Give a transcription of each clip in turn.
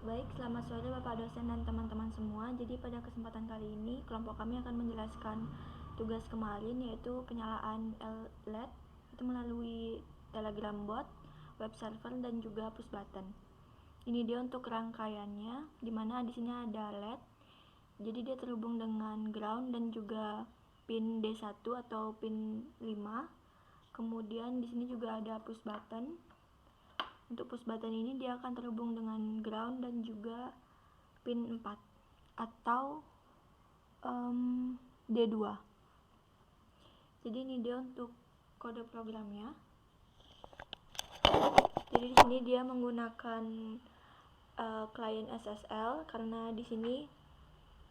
Baik, selamat sore Bapak dosen dan teman-teman semua. Jadi pada kesempatan kali ini kelompok kami akan menjelaskan tugas kemarin, yaitu penyalaan LED itu melalui Telegram bot, web server dan juga push button. Ini dia untuk rangkaiannya, dimana di sini ada LED. Jadi dia terhubung dengan ground dan juga pin D1 atau pin 5. Kemudian di sini juga ada push button. Untuk push button ini dia akan terhubung dengan ground dan juga pin 4 atau D2. Jadi ini dia untuk kode programnya. Jadi di sini dia menggunakan klien SSL, karena di sini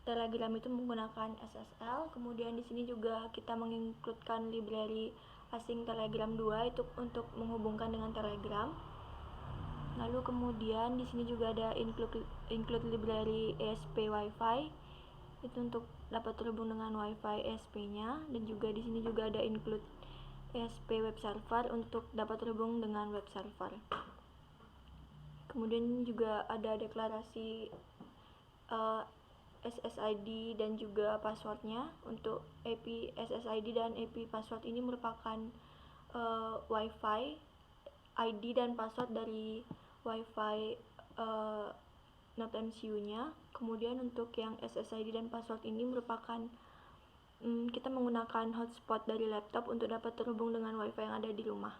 Telegram itu menggunakan SSL. Kemudian di sini juga kita mengincludekan library asing Telegram 2 itu untuk menghubungkan dengan Telegram. Lalu kemudian di sini juga ada include library ESP Wi-Fi itu untuk dapat terhubung dengan Wi-Fi ESP-nya, dan juga di sini juga ada include ESP web server untuk dapat terhubung dengan web server. Kemudian juga ada deklarasi SSID dan juga passwordnya. Untuk AP SSID dan AP password ini merupakan Wi-Fi ID dan password dari Wi-Fi Node MCU-nya. Kemudian untuk yang SSID dan password ini merupakan kita menggunakan hotspot dari laptop untuk dapat terhubung dengan Wi-Fi yang ada di rumah.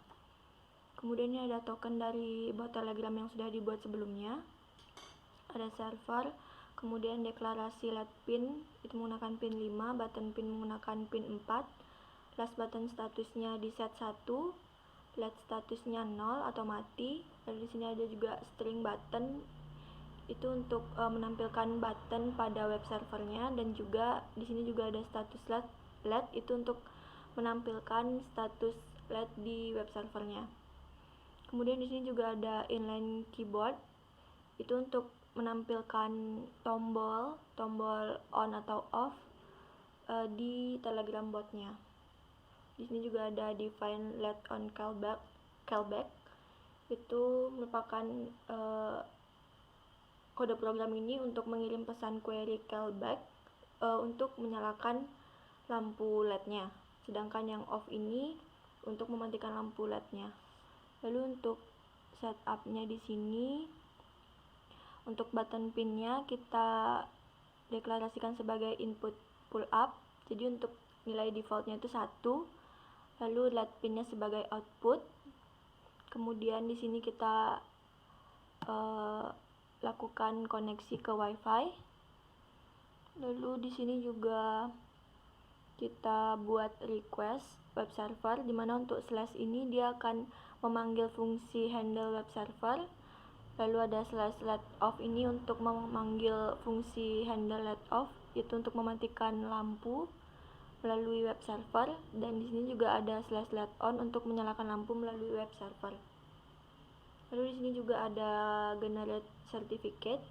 Kemudian ini ada token dari bot Telegram yang sudah dibuat sebelumnya. Ada server, kemudian deklarasi LED pin itu menggunakan pin 5, button pin menggunakan pin 4, last button statusnya di set 1, LED statusnya 0 atau mati. Lalu di sini ada juga string button itu untuk menampilkan button pada web servernya, dan juga di sini juga ada status LED itu untuk menampilkan status LED di web servernya. Kemudian di sini juga ada inline keyboard itu untuk menampilkan tombol on atau off di Telegram botnya. Di sini juga ada define LED on callback itu merupakan kode program ini untuk mengirim pesan query callback untuk menyalakan lampu LED-nya. Sedangkan yang off ini untuk mematikan lampu LED-nya. Lalu untuk setup-nya di sini, untuk button pin-nya kita deklarasikan sebagai input pull up. Jadi untuk nilai default-nya itu 1. Lalu LED pin-nya sebagai output. Kemudian di sini kita lakukan koneksi ke Wi-Fi. Lalu di sini juga kita buat request web server, dimana untuk slash ini dia akan memanggil fungsi handle web server. Lalu ada slash let off ini untuk memanggil fungsi handle let off, itu untuk mematikan lampu melalui web server. Dan di sini juga ada slash let on untuk menyalakan lampu melalui web server. Lalu di sini juga ada generate certificate,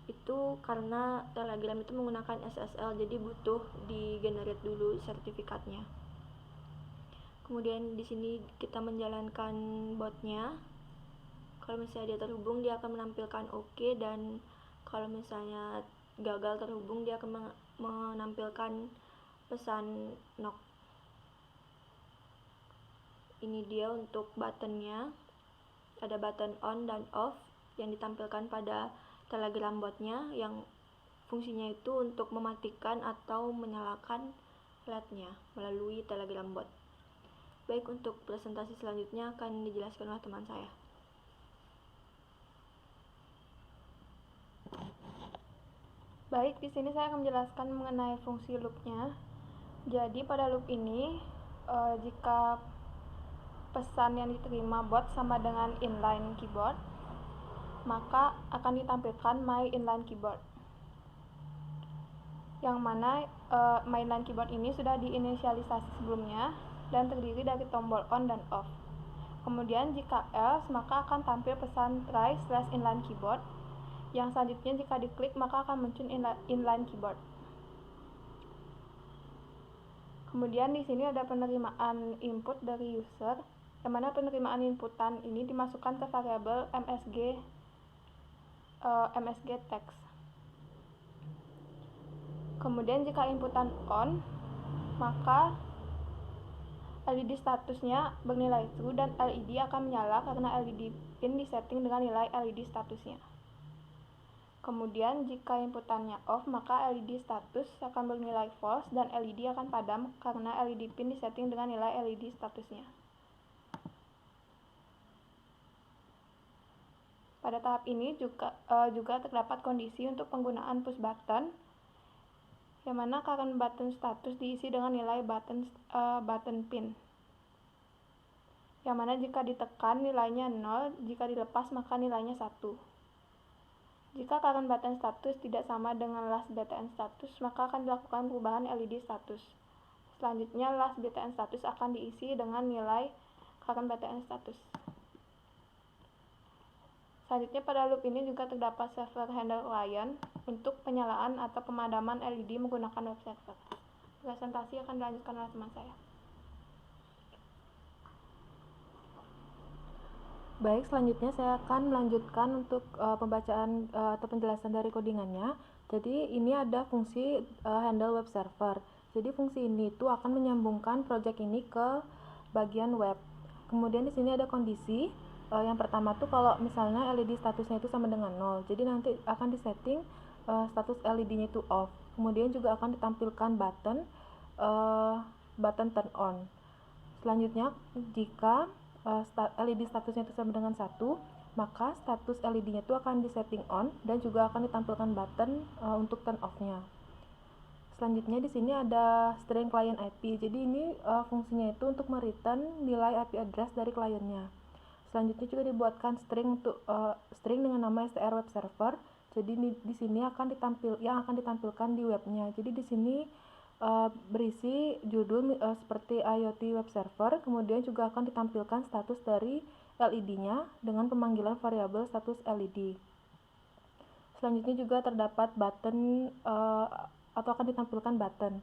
itu karena Telegram itu menggunakan SSL, jadi butuh di generate dulu sertifikatnya. Kemudian di sini kita menjalankan botnya. Kalau misalnya dia terhubung, dia akan menampilkan OK, dan kalau misalnya gagal terhubung, dia akan menampilkan pesan knock. Ini dia untuk buttonnya. Ada button on dan off yang ditampilkan pada Telegram botnya, yang fungsinya itu untuk mematikan atau menyalakan LED-nya melalui Telegram bot. Baik, untuk presentasi selanjutnya akan dijelaskan oleh teman saya. Baik, di sini saya akan menjelaskan mengenai fungsi loop-nya. Jadi pada loop ini, jika pesan yang diterima bot sama dengan inline keyboard, maka akan ditampilkan my inline keyboard, yang mana my inline keyboard ini sudah diinisialisasi sebelumnya dan terdiri dari tombol on dan off. Kemudian jika else, maka akan tampil pesan try slash inline keyboard, yang selanjutnya jika diklik maka akan muncul inline keyboard. Kemudian di sini ada penerimaan input dari user, yang mana penerimaan inputan ini dimasukkan ke variabel MSG MSG text. Kemudian jika inputan on, maka LED statusnya bernilai true dan LED akan menyala karena LED pin disetting dengan nilai LED statusnya. Kemudian jika inputannya off, maka LED status akan bernilai false dan LED akan padam karena LED pin disetting dengan nilai LED statusnya. Pada tahap ini juga terdapat kondisi untuk penggunaan push button, yang mana current button status diisi dengan nilai button pin, yang mana jika ditekan nilainya 0, jika dilepas maka nilainya 1. Jika current button status tidak sama dengan last BTN status, maka akan dilakukan perubahan LED status. Selanjutnya last BTN status akan diisi dengan nilai current BTN status. Selanjutnya pada loop ini juga terdapat server handle client untuk penyalaan atau pemadaman LED menggunakan web server. Presentasi akan dilanjutkan oleh teman saya. Baik, selanjutnya saya akan melanjutkan untuk pembacaan atau penjelasan dari codingannya. Jadi ini ada fungsi handle web server. Jadi fungsi ini itu akan menyambungkan project ini ke bagian web. Kemudian di sini ada kondisi. Yang pertama tuh kalau misalnya LED statusnya itu sama dengan 0. Jadi nanti akan disetting status LED-nya itu off. Kemudian juga akan ditampilkan button turn on. Selanjutnya jika LED statusnya itu sama dengan 1, maka status LED-nya itu akan disetting on dan juga akan ditampilkan button untuk turn off-nya. Selanjutnya di sini ada string client IP. Jadi ini fungsinya itu untuk mereturn nilai IP address dari kliennya. Selanjutnya juga dibuatkan string dengan nama str web server. Jadi di sini akan ditampilkan di webnya. Jadi di sini berisi judul seperti IoT web server, kemudian juga akan ditampilkan status dari LED-nya dengan pemanggilan variabel status LED. Selanjutnya juga terdapat button atau akan ditampilkan button.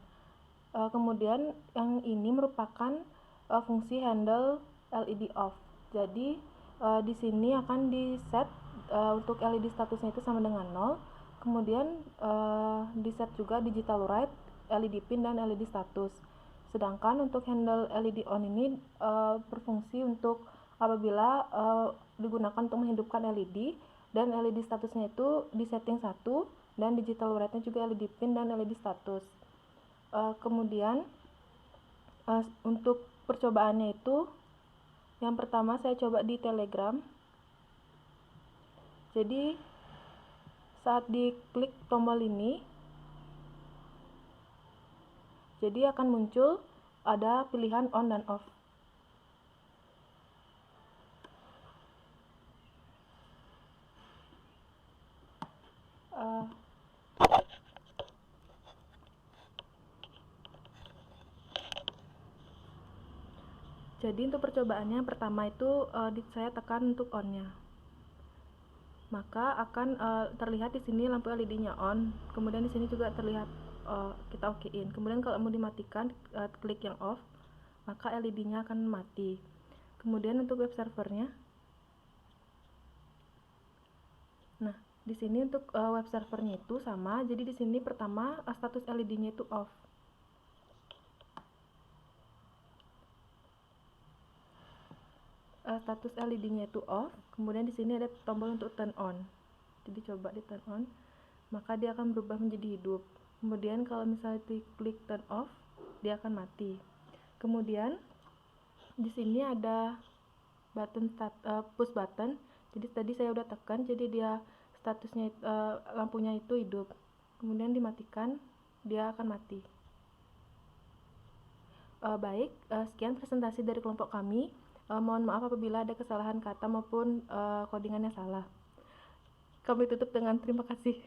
Kemudian yang ini merupakan fungsi handle LED off. Jadi di sini akan di-set untuk LED statusnya itu sama dengan 0. Kemudian di-set juga digital write, LED pin dan LED status. Sedangkan untuk handle LED on ini berfungsi untuk apabila digunakan untuk menghidupkan LED dan LED statusnya itu di setting 1 dan digital write-nya juga LED pin dan LED status. Kemudian untuk percobaannya itu yang pertama saya coba di Telegram. Jadi saat diklik tombol ini, jadi akan muncul ada pilihan on dan off. Jadi untuk percobaannya yang pertama itu saya tekan untuk on-nya. Maka akan terlihat di sini lampu LED-nya on. Kemudian di sini juga terlihat kita okein. Kemudian kalau mau dimatikan, klik yang off, maka LED-nya akan mati. Kemudian untuk web servernya, nah di sini untuk web servernya itu sama. Jadi di sini pertama status LED-nya itu off. Status LED-nya itu off. Kemudian di sini ada tombol untuk turn on. Jadi coba di turn on, maka dia akan berubah menjadi hidup. Kemudian kalau misalnya diklik turn off, dia akan mati. Kemudian di sini ada button push button. Jadi tadi saya udah tekan, jadi dia statusnya lampunya itu hidup. Kemudian dimatikan, dia akan mati. Baik, sekian presentasi dari kelompok kami. Mohon maaf apabila ada kesalahan kata maupun codingannya salah. Kami tutup dengan terima kasih.